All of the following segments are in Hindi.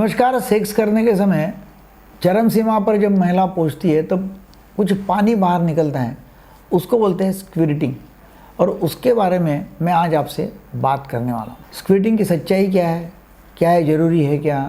नमस्कार। सेक्स करने के समय चरम सीमा पर जब महिला पहुंचती है तब कुछ पानी बाहर निकलता है, उसको बोलते हैं स्क्विर्टिंग। और उसके बारे में मैं आज आपसे बात करने वाला हूँ। स्क्विर्टिंग की सच्चाई क्या है ज़रूरी है क्या,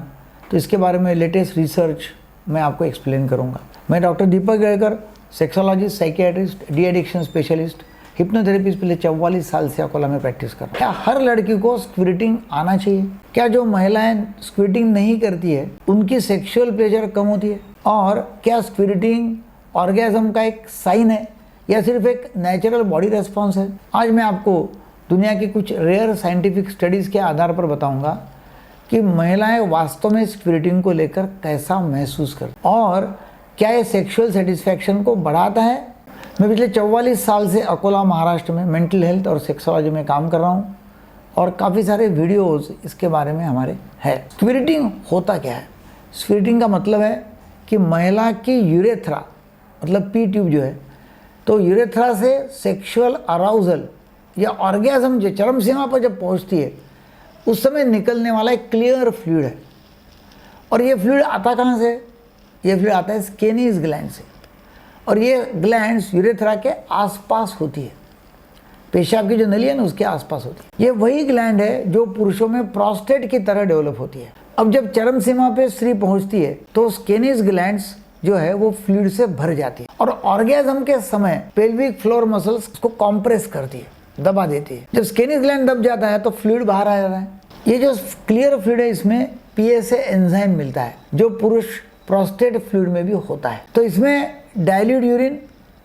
तो इसके बारे में लेटेस्ट रिसर्च मैं आपको एक्सप्लेन करूँगा। मैं doctor Deepak Gaikar, sexologist, psychiatrist, de addiction specialist, hypnotherapist पिछले 44 साल से अकोला में प्रैक्टिस कर रहा हूँ। क्या हर लड़की को स्क्विर्टिंग आना चाहिए? क्या जो महिलाएं स्क्विर्टिंग नहीं करती है उनकी सेक्सुअल प्लेजर कम होती है? और क्या स्क्विर्टिंग ऑर्गेज़म का एक साइन है या सिर्फ एक नेचुरल बॉडी रेस्पॉन्स है? आज मैं आपको दुनिया की कुछ रेयर साइंटिफिक स्टडीज़ के आधार पर बताऊंगा कि महिलाएं वास्तव में स्क्विर्टिंग को लेकर कैसा महसूस करती और क्या ये सेक्सुअल सेटिस्फैक्शन को बढ़ाता है। मैं पिछले 44 साल से अकोला महाराष्ट्र में मेंटल हेल्थ और सेक्सोलॉजी में काम कर रहा हूँ और काफ़ी सारे वीडियोस इसके बारे में हमारे हैं। स्क्विर्टिंग होता क्या है? स्क्विर्टिंग का मतलब है कि महिला की यूरेथ्रा मतलब पी ट्यूब जो है, तो यूरेथ्रा से सेक्सुअल अराउजल या ऑर्गेज़म जो चरम सीमा पर जब पहुँचती है उस समय निकलने वाला एक क्लियर फ्लूइड है। और ये फ्लूइड आता कहाँ से? ये फ्लूइड आता है स्केनीज ग्लैंड से, और ये ग्लैंड्स यूरेथ्रा के आसपास होती है। पेशाब की जो नली है ना उसके आसपास होती है। ये वही ग्लैंड है जो पुरुषों में प्रोस्टेट की तरह डेवलप होती है। अब जब चरम सीमा पे स्त्री पहुंचती है तो स्केनीज ग्लैंड्स जो है वो फ्लूइड से भर जाती है और ऑर्गेज़म के समय पेल्विक फ्लोर मसल्स को कॉम्प्रेस करती है, दबा देती है। जब स्केनीज ग्लैंड दब जाता है तो फ्लूइड बाहर आ जाता है। ये जो क्लियर फ्लूइड है इसमें पीएसए एंजाइम मिलता है जो पुरुष प्रोस्टेट फ्लूइड में भी होता है। तो इसमें dilute urine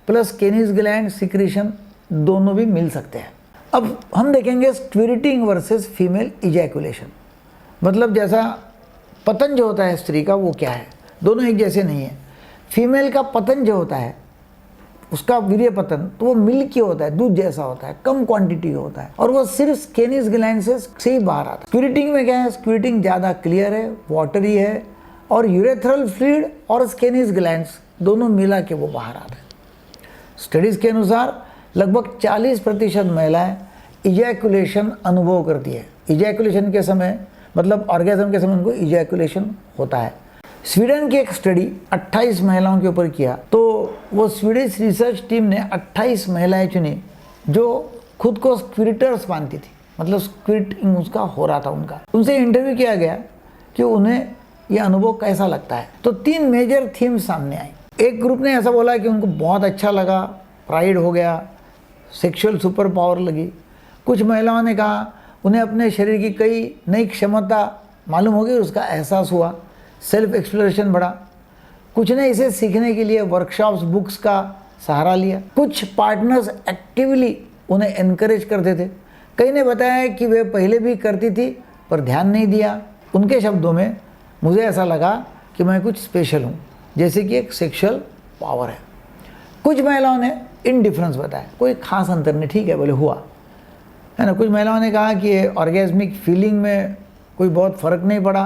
plus Skene's gland secretion दोनों भी मिल सकते हैं। अब हम देखेंगे स्क्विर्टिंग वर्सेस फीमेल इजैकुलेशन। मतलब जैसा पतन जो होता है स्त्री का वो क्या है, दोनों एक जैसे नहीं है। फीमेल का पतन जो होता है उसका वीर्य पतन तो वो मिल्की होता है, दूध जैसा होता है, कम क्वांटिटी होता है और वो सिर्फ स्केनीज ग्लैंड से ही बाहर आता है। स्क्विर्टिंग में क्या है? स्क्विर्टिंग ज़्यादा क्लियर है, वाटरी है और यूरेथ्रल फ्लूइड और स्केनीज ग्लैंड्स दोनों मिला के वो बाहर आते हैं। स्टडीज़ के अनुसार लगभग 40% महिलाएं इजैकुलेशन अनुभव करती है। इजैकुलेशन के समय मतलब ऑर्गेज़म के समय उनको इजैकुलेशन होता है। स्वीडन की एक स्टडी 28 महिलाओं के ऊपर किया तो वो स्वीडिश रिसर्च टीम ने 28 महिलाएं चुनी जो खुद को स्क्विर्टर्स मानती थी, मतलब स्क्विर्टिंग उसका हो रहा था उनका। उनसे इंटरव्यू किया गया कि उन्हें यह अनुभव कैसा लगता है। तो 3 मेजर थीम्स सामने आई। एक ग्रुप ने ऐसा बोला कि उनको बहुत अच्छा लगा, प्राइड हो गया, सेक्सुअल सुपर पावर लगी। कुछ महिलाओं ने कहा उन्हें अपने शरीर की कई नई क्षमता मालूम हो गई, उसका एहसास हुआ, सेल्फ एक्सप्लोरेशन बढ़ा। कुछ ने इसे सीखने के लिए वर्कशॉप्स, बुक्स का सहारा लिया। कुछ पार्टनर्स एक्टिवली उन्हें एनकरेज करते थे। कई ने बताया कि वे पहले भी करती थी पर ध्यान नहीं दिया। उनके शब्दों में, मुझे ऐसा लगा कि मैं कुछ स्पेशल हूँ, जैसे कि एक सेक्सुअल पावर है। कुछ महिलाओं ने इनडिफरेंस बताया, कोई खास अंतर नहीं, ठीक है बोले हुआ है ना। कुछ महिलाओं ने कहा कि ऑर्गेज़मिक फीलिंग में कोई बहुत फ़र्क नहीं पड़ा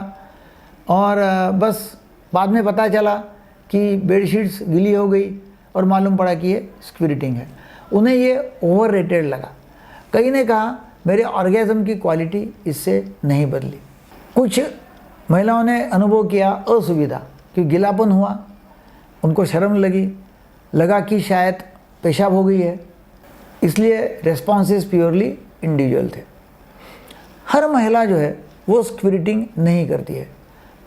और बस बाद में पता चला कि बेडशीट्स गीली हो गई और मालूम पड़ा कि ये स्क्विर्टिंग है। उन्हें ये ओवररेटेड लगा। कई ने कहा मेरे ऑर्गेज़म की क्वालिटी इससे नहीं बदली। कुछ महिलाओं ने अनुभव किया असुविधा कि गिलापन हुआ, उनको शर्म लगा कि शायद पेशाब हो गई है, इसलिए रेस्पॉन्सेस प्योरली इंडिविजुअल थे। हर महिला जो है वो स्क्विर्टिंग नहीं करती है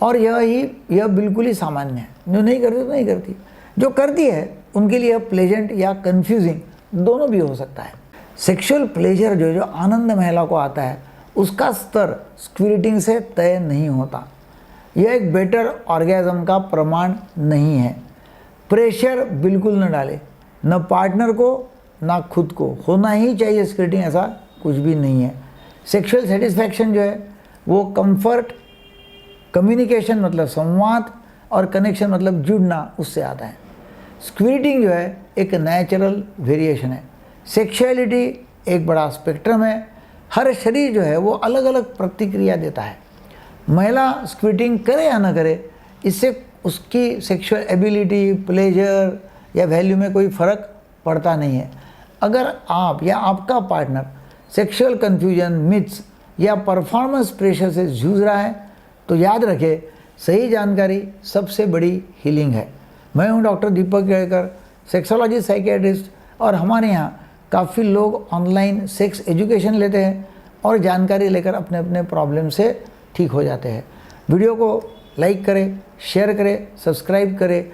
और यह बिल्कुल ही सामान्य है। जो नहीं करती तो नहीं करती, जो करती है उनके लिए प्लेजेंट या कंफ्यूजिंग दोनों भी हो सकता है। सेक्सुअल प्लेजर जो आनंद महिला को आता है उसका स्तर स्क्विर्टिंग से तय नहीं होता। यह एक बेटर ऑर्गेज़म का प्रमाण नहीं है। प्रेशर बिल्कुल न डाले, न पार्टनर को ना खुद को। होना ही चाहिए स्क्विर्टिंग, ऐसा कुछ भी नहीं है। सेक्सुअल सेटिस्फैक्शन जो है वो कंफर्ट, कम्युनिकेशन मतलब संवाद और कनेक्शन मतलब जुड़ना, उससे आता है। स्क्विर्टिंग जो है एक नेचुरल वेरिएशन है। सेक्सुअलिटी एक बड़ा स्पेक्ट्रम है। हर शरीर जो है वो अलग अलग प्रतिक्रिया देता है। महिला स्क्विर्टिंग करे या ना करे इससे उसकी सेक्सुअल एबिलिटी, प्लेजर या वैल्यू में कोई फ़र्क पड़ता नहीं है। अगर आप या आपका पार्टनर सेक्सुअल कन्फ्यूजन, मिथ्स या परफॉर्मेंस प्रेशर से जूझ रहा है तो याद रखें सही जानकारी सबसे बड़ी हीलिंग है। मैं हूं डॉक्टर दीपक केड़कर, सेक्सोलॉजी साइकियाट्रिस्ट, और हमारे यहाँ काफ़ी लोग ऑनलाइन सेक्स एजुकेशन लेते हैं और जानकारी लेकर अपने अपने प्रॉब्लम से ठीक हो जाते हैं। वीडियो को लाइक करें, शेयर करें, सब्सक्राइब करें।